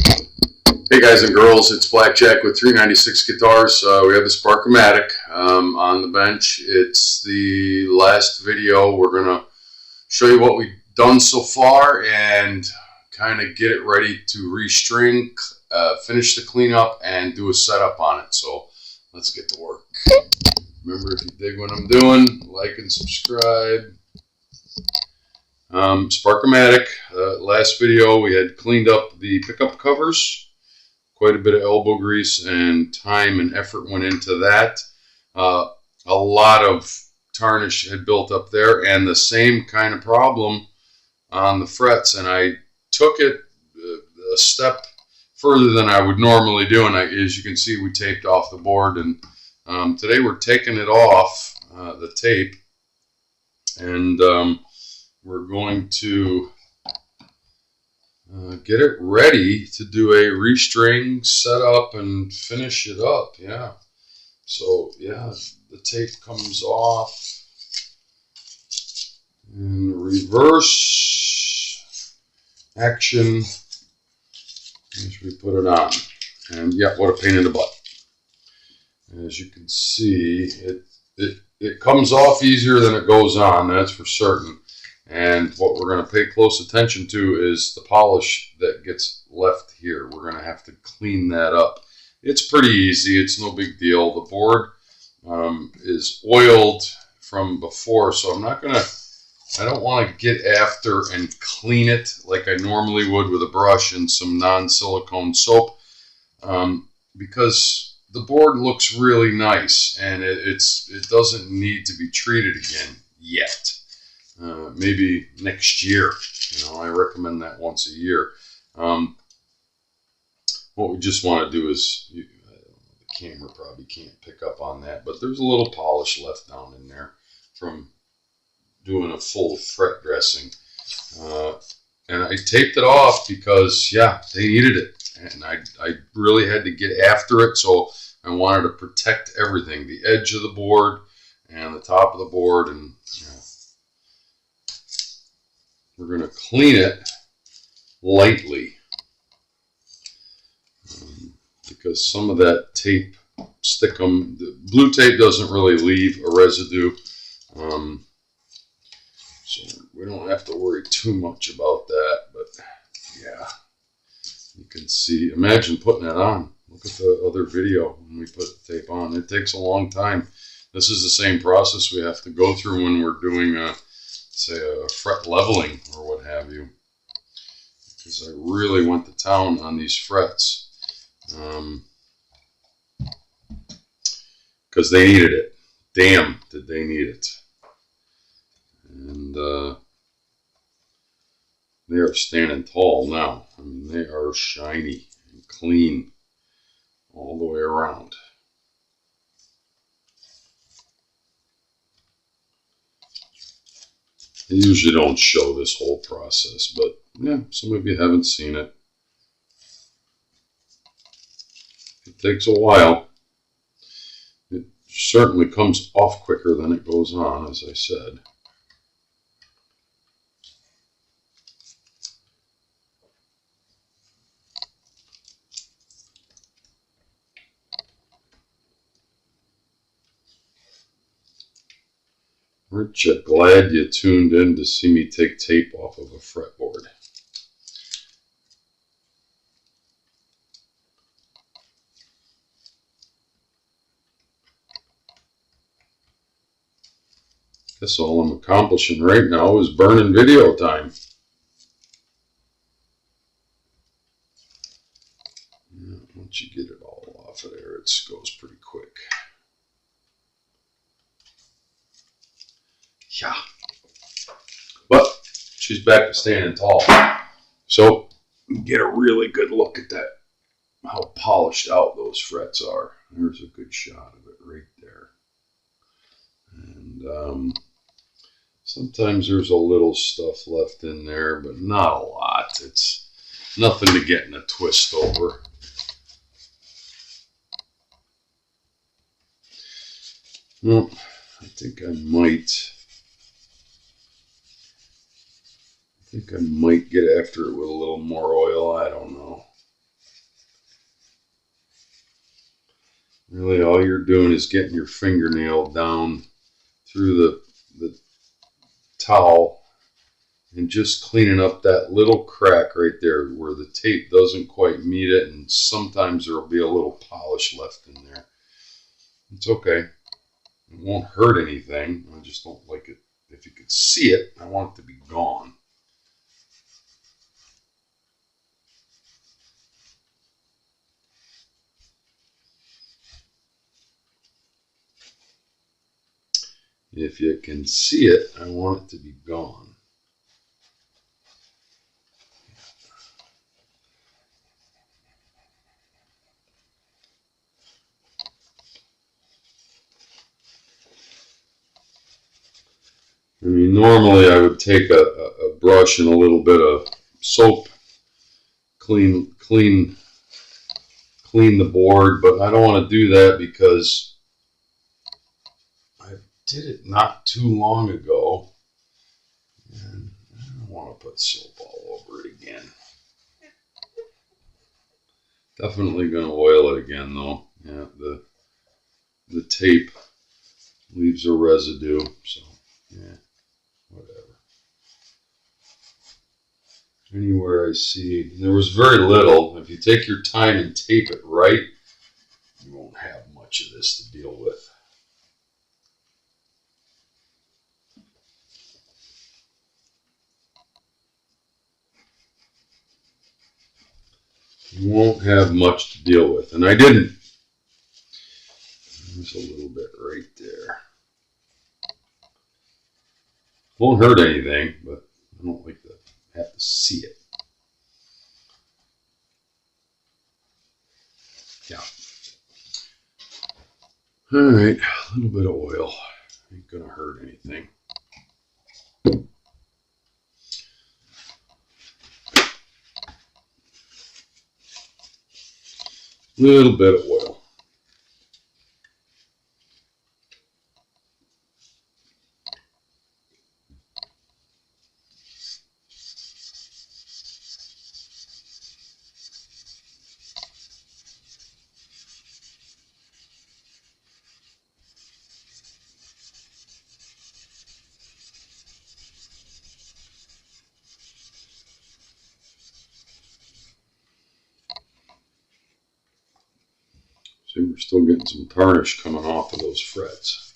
Hey guys and girls, it's Blackjack with 396 guitars. We have the Spark-o-matic on the bench. It's the last video. We're going to show you what we've done so far and kind of get it ready to restring, finish the cleanup, and do a setup on it. So let's get to work. Remember, if you dig what I'm doing, like and subscribe. Spark-o-matic, last video we had cleaned up the pickup covers. Quite a bit of elbow grease and time and effort went into that. A lot of tarnish had built up there, and the same kind of problem on the frets. And I took it a step further than I would normally do. And as you can see, we taped off the board. And today we're taking it off the tape, and we're going to get it ready to do a restring, set up, and finish it up. Yeah. So yeah, the tape comes off in reverse action as we put it on. And yeah, what a pain in the butt. As you can see, it comes off easier than it goes on, that's for certain. And what we're going to pay close attention to is the polish that gets left here. We're going to have to clean that up. It's pretty easy. It's no big deal. The board is oiled from before, so I don't want to get after and clean it like I normally would with a brush and some non-silicone soap, because the board looks really nice and it doesn't need to be treated again yet. Maybe next year. I recommend that once a year. What we just want to do is, the camera probably can't pick up on that, but there's a little polish left down in there from doing a full fret dressing. And I taped it off because, yeah, they needed it. And I really had to get after it, so I wanted to protect everything, the edge of the board and the top of the board, and we're going to clean it lightly because some of that tape, the blue tape doesn't really leave a residue, so we don't have to worry too much about that. But yeah, you can see, imagine putting that on. Look at the other video when we put the tape on. It takes a long time. This is the same process we have to go through when we're doing say a fret leveling or what have you, because I really went to town on these frets because they needed it. Damn, did they need it. And they are standing tall now. I mean, they are shiny and clean all the way around. I usually don't show this whole process, but yeah, some of you haven't seen it. It takes a while. It certainly comes off quicker than it goes on, as I said. Aren't you glad you tuned in to see me take tape off of a fretboard? Guess all I'm accomplishing right now is burning video time. Once you get it all off of there, it goes pretty quick. Yeah. But she's back to standing tall. So get a really good look at that, how polished out those frets are. There's a good shot of it right there. And sometimes there's a little stuff left in there, but not a lot. It's nothing to get in a twist over. Well, I think I might get after it with a little more oil. I don't know. Really, all you're doing is getting your fingernail down through the towel and just cleaning up that little crack right there where the tape doesn't quite meet it, and sometimes there'll be a little polish left in there. It's okay. It won't hurt anything. I just don't like it. If you could see it, I want it to be gone. If you can see it, I want it to be gone. I mean, normally I would take a brush and a little bit of soap, clean the board, but I don't want to do that because I did it not too long ago, and I don't want to put soap all over it again. Definitely going to oil it again, though. Yeah, the tape leaves a residue, so yeah, whatever. Anywhere I see, there was very little. If you take your time and tape it right, you won't have much of this to deal with. You won't have much to deal with, and I didn't. There's a little bit right there. Won't hurt anything, but I don't like to have to see it. Yeah. All right, a little bit of oil. Ain't gonna hurt anything. Little bit of oil. See, we're still getting some tarnish coming off of those frets.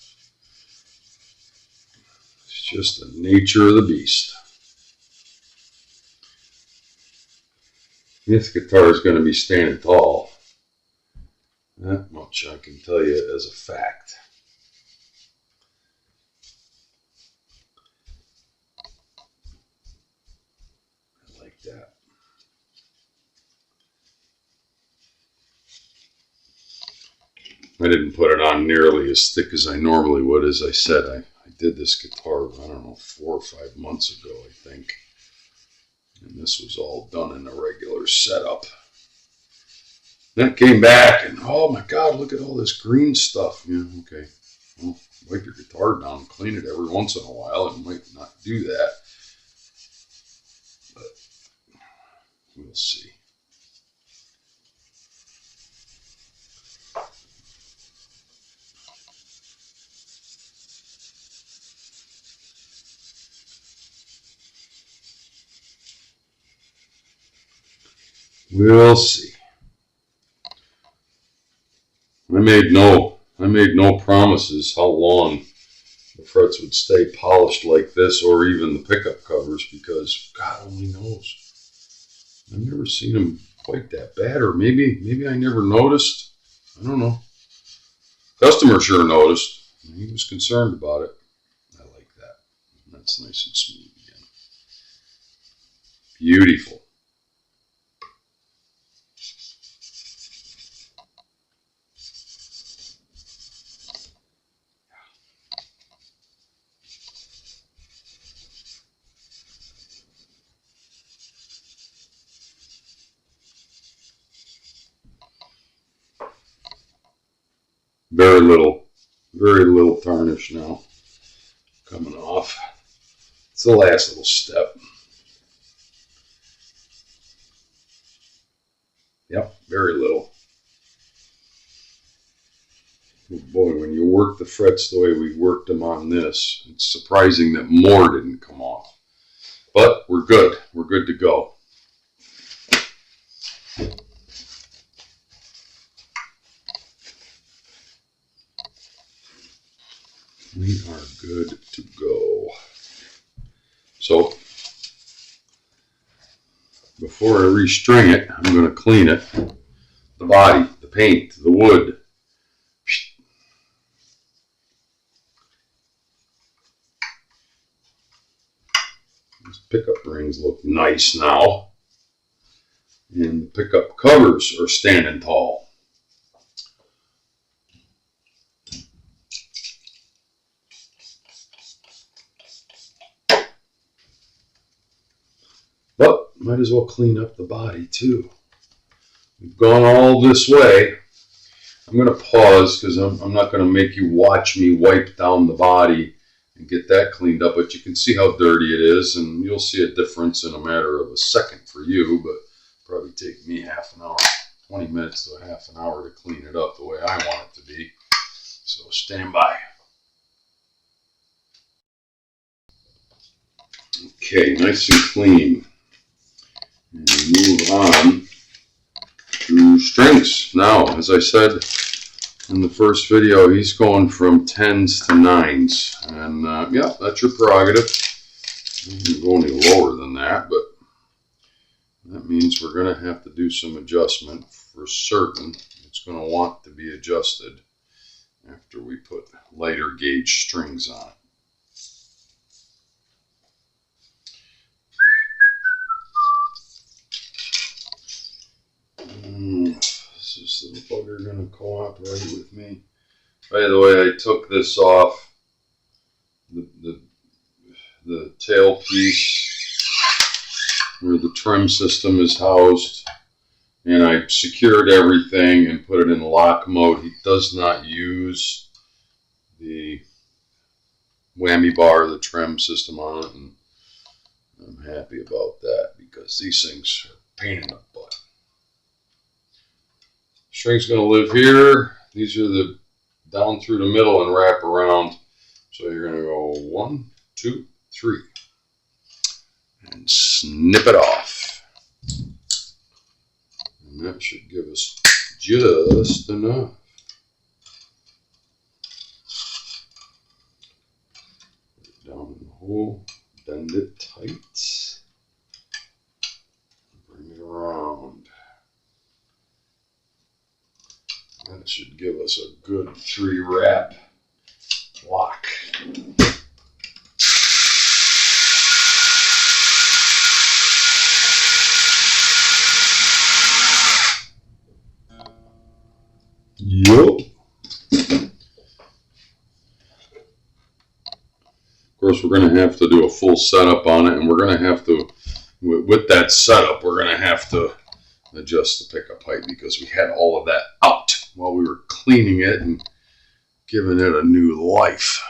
It's just the nature of the beast. This guitar is going to be standing tall. That much I can tell you as a fact. I like that. I didn't put it on nearly as thick as I normally would. As I said, I did this guitar, I don't know, 4 or 5 months ago, I think. And this was all done in a regular setup. Then it came back, and oh my God, look at all this green stuff. Yeah, okay. Well, wipe your guitar down, clean it every once in a while. It might not do that, but we'll see. We'll see. I made no promises how long the frets would stay polished like this, or even the pickup covers, because God only knows. I've never seen them quite that bad, or maybe I never noticed. I don't know. Customer sure noticed. He was concerned about it. I like that. That's nice and smooth again. Beautiful. Very little tarnish now coming off. It's the last little step. Yep, very little. Oh boy, when you work the frets the way we worked them on this, it's surprising that more didn't come off. But we're good. We're good to go. We are good to go. So, before I restring it, I'm going to clean it. The body, the paint, the wood. These pickup rings look nice now. And the pickup covers are standing tall. But might as well clean up the body too. We've gone all this way. I'm going to pause because I'm not going to make you watch me wipe down the body and get that cleaned up, but you can see how dirty it is, and you'll see a difference in a matter of a second for you, but probably take me half an hour, 20 minutes to a half an hour to clean it up the way I want it to be. So stand by. Okay, nice and clean. And move on to strings. Now, as I said in the first video, he's going from 10s to 9s. And yeah, that's your prerogative. You can go any lower than that, but that means we're going to have to do some adjustment for certain. It's going to want to be adjusted after we put lighter gauge strings on it. Is this little bugger going to cooperate with me? By the way, I took this off the tail piece where the trim system is housed, and I secured everything and put it in lock mode. He does not use the whammy bar, the trim system on it, and I'm happy about that because these things are a pain in the butt. String's going to live here. These are the down through the middle and wrap around. So you're going to go 1, 2, 3 and snip it off. And that should give us just enough. Put it down in the hole, bend it tight, bring it around. That should give us a good 3 wrap lock. Yup. Of course, we're going to have to do a full setup on it, and we're going to have to, with that setup, we're going to have to adjust the pickup height because we had all of that out while we were cleaning it and giving it a new life.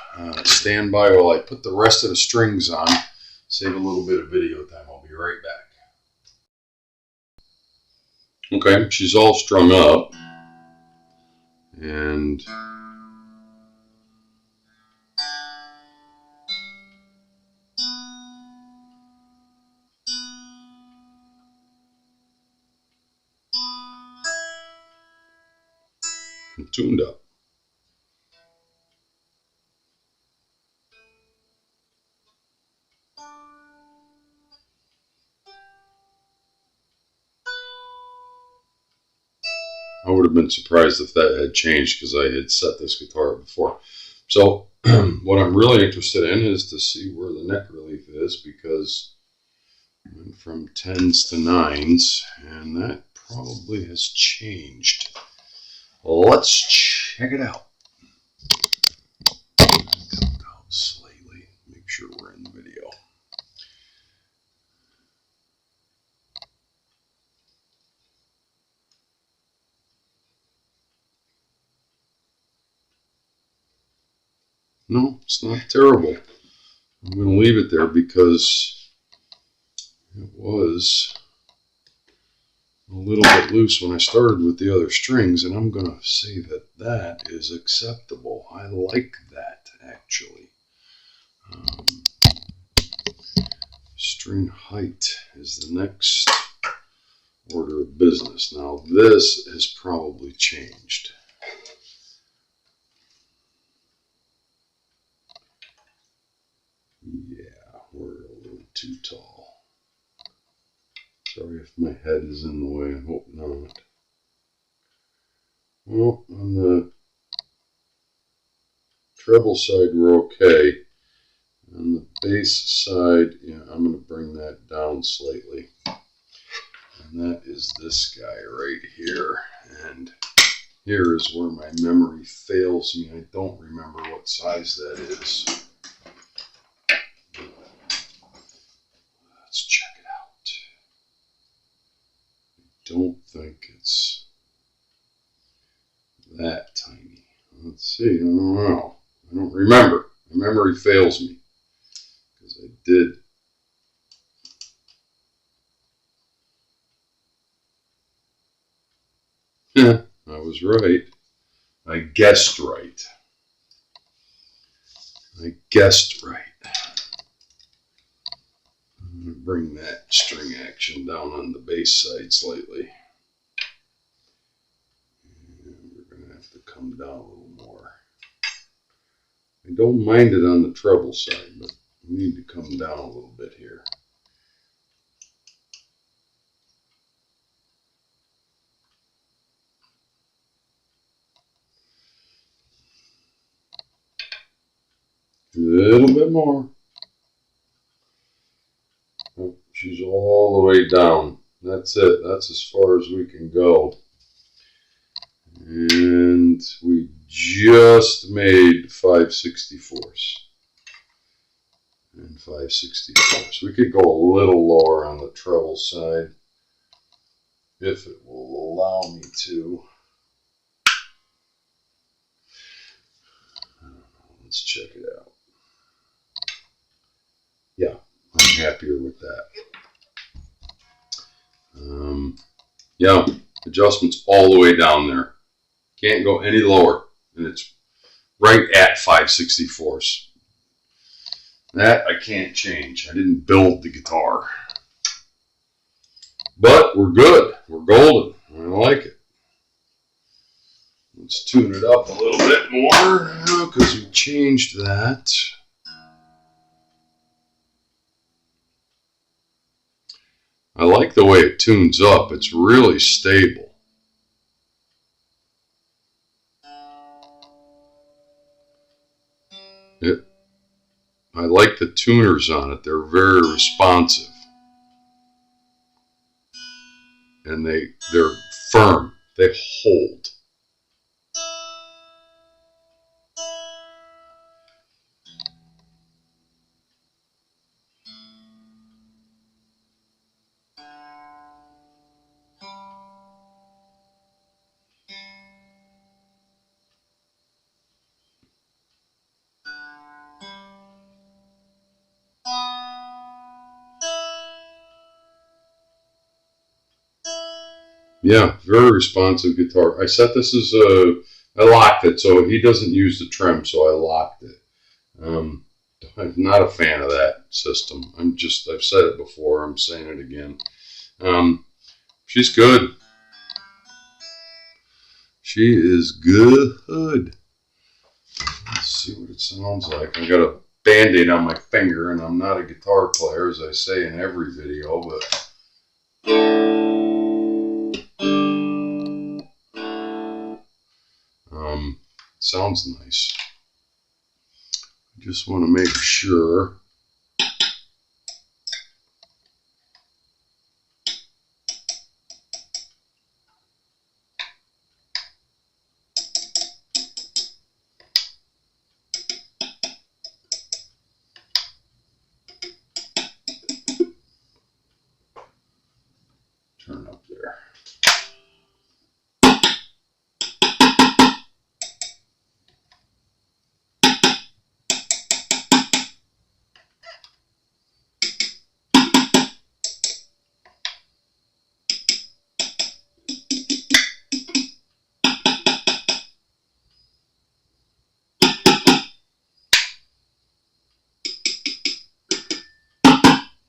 Stand by while I put the rest of the strings on, save a little bit of video time. I'll be right back. Okay, she's all strung up, and tuned up. I would have been surprised if that had changed because I had set this guitar before. So what I'm really interested in is to see where the neck relief is, because I went from 10s to 9s, and that probably has changed. Let's check it out. Slightly, make sure we're in the video. No, it's not terrible. I'm going to leave it there because it was a little bit loose when I started with the other strings, and I'm going to say that that is acceptable. I like that, actually. String height is the next order of business. Now this has probably changed. Yeah, we're a little too tall. Sorry if my head is in the way, I hope not. Well, on the treble side we're okay. On the bass side, yeah, I'm going to bring that down slightly. And that is this guy right here. And here is where my memory fails me. I don't remember what size that is. Let's check it out. I don't think it's that tiny. Let's see. I don't know. I don't remember. My memory fails me. Because I did. Yeah, I was right. I guessed right. I guessed right. I'm going to bring that string action down on the bass side slightly. And we're going to have to come down a little more. I don't mind it on the treble side, but we need to come down a little bit here. A little bit more. Oh, she's all the way down. That's it. That's as far as we can go. And we just made 5/64ths. And 5/64ths. We could go a little lower on the treble side if it will allow me to. I don't know. Let's check it out. Yeah, I'm happier with that. Yeah, adjustments all the way down there. Can't go any lower. And it's right at 5/64ths. That I can't change. I didn't build the guitar. But we're good. We're golden. I like it. Let's tune it up a little bit more because we changed that. I like the way it tunes up. It's really stable. I like the tuners on it. They're very responsive. And they're firm. They hold. Yeah, very responsive guitar. I set this as I locked it, so he doesn't use the trim, so I locked it. I'm not a fan of that system. I've said it before, I'm saying it again. She's good. She is good. Let's see what it sounds like. I got a Band-Aid on my finger, and I'm not a guitar player, as I say in every video, but sounds nice. I just want to make sure. Turn up there.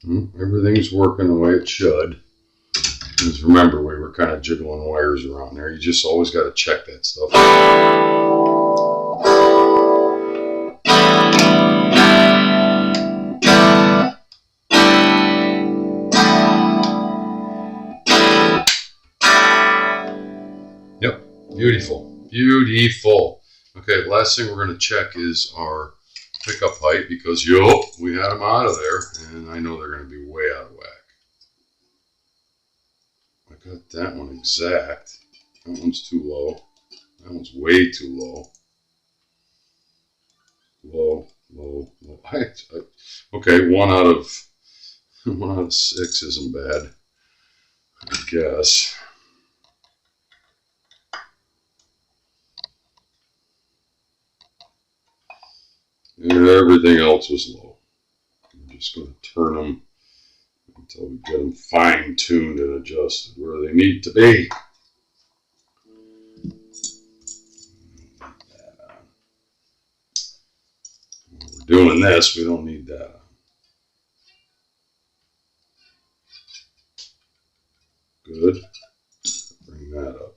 Everything's working the way it should. Just remember, we were kind of jiggling wires around there. You just always got to check that stuff. Yep, beautiful, beautiful. Okay, last thing we're going to check is our pickup height, because we had them out of there, and I know they're going to be way out of whack. I got that one exact. That one's too low. That one's way too low. Low, low, low. Okay, one out of 6 isn't bad, I guess. And everything else was low. I'm just going to turn them until we get them fine-tuned and adjusted where they need to be. When we're doing this, we don't need that on. Good. Bring that up.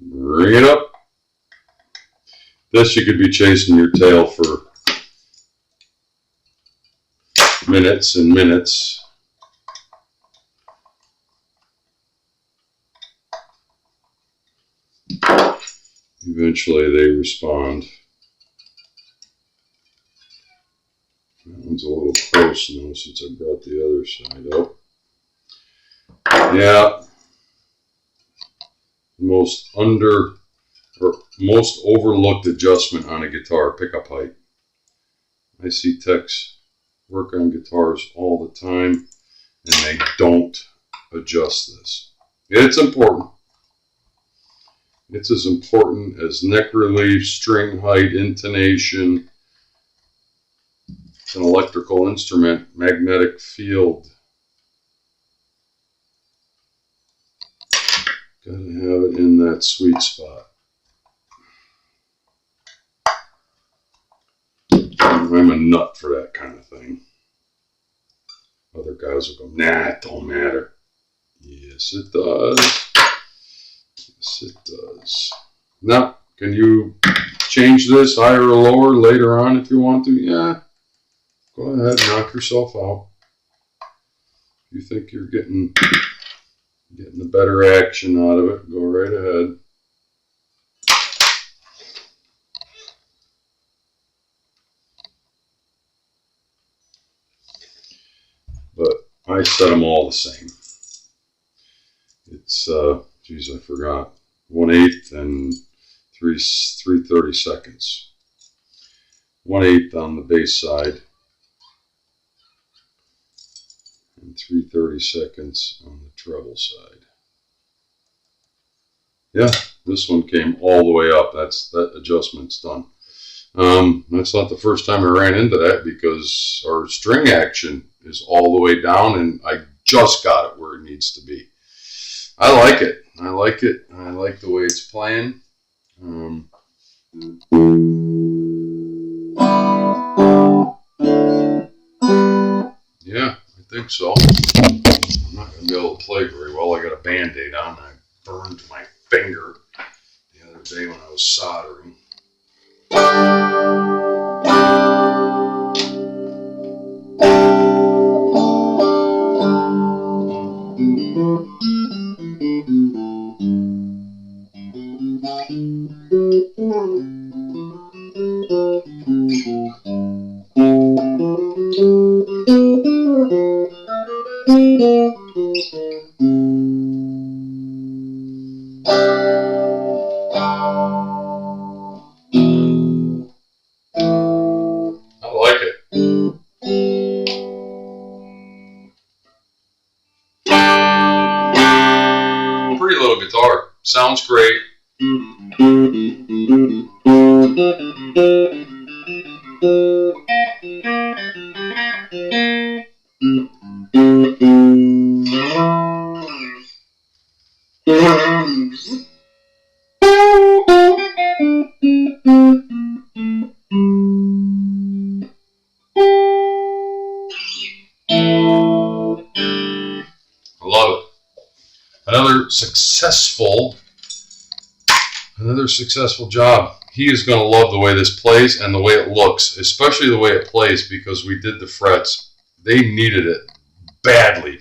Bring it up. This you could be chasing your tail for minutes and minutes. Eventually they respond. That one's a little close now since I brought the other side up. Yeah. Most overlooked adjustment on a guitar, pickup height. I see techs work on guitars all the time and they don't adjust this. It's important. It's as important as neck relief, string height, intonation. It's an electrical instrument, magnetic field. Gotta have it in that sweet spot. I'm a nut for that kind of thing. Other guys will go, nah, it don't matter. Yes, it does. Yes, it does. Now, can you change this higher or lower later on if you want to? Yeah. Go ahead, knock yourself out. If you think you're getting the better action out of it, go right ahead. But I set them all the same. It's, geez, I forgot. 1/8 and 3/30 seconds. 1/8 on the bass side. And 3/30 seconds on the treble side. Yeah, this one came all the way up. That adjustment's done. That's not the first time I ran into that, because our string action is all the way down and I just got it where it needs to be. I like it. I like it. I like the way it's playing. Yeah, I think so. I'm not going to be able to play very well. I got a Band-Aid on. I burned my finger the other day when I was soldering. Pretty little guitar. Sounds great. another successful job. He is going to love the way this plays and the way it looks, especially the way it plays, because we did the frets. They needed it badly.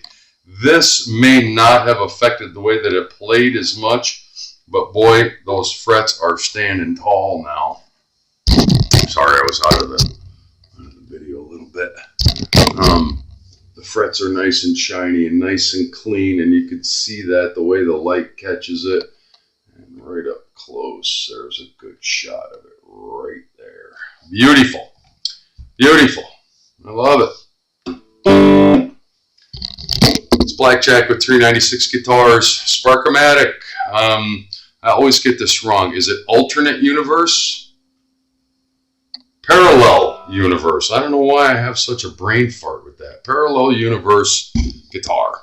This may not have affected the way that it played as much, but boy, those frets are standing tall now. Sorry, I was out of the video a little bit. The frets are nice and shiny and nice and clean, and you can see that the way the light catches it. And right up close, there's a good shot of it right there. Beautiful. Beautiful. I love it. It's Blackjack with 396 guitars. Spark-o-matic. I always get this wrong. Is it alternate universe? Parallel universe. I don't know why I have such a brain fart with that. Parallel universe guitar.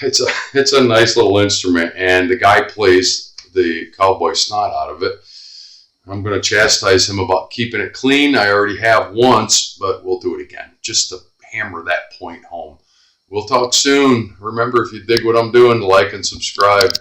It's a nice little instrument, and the guy plays the cowboy snot out of it. I'm going to chastise him about keeping it clean. I already have once, but we'll do it again just to hammer that point home. We'll talk soon. Remember, if you dig what I'm doing, like and subscribe.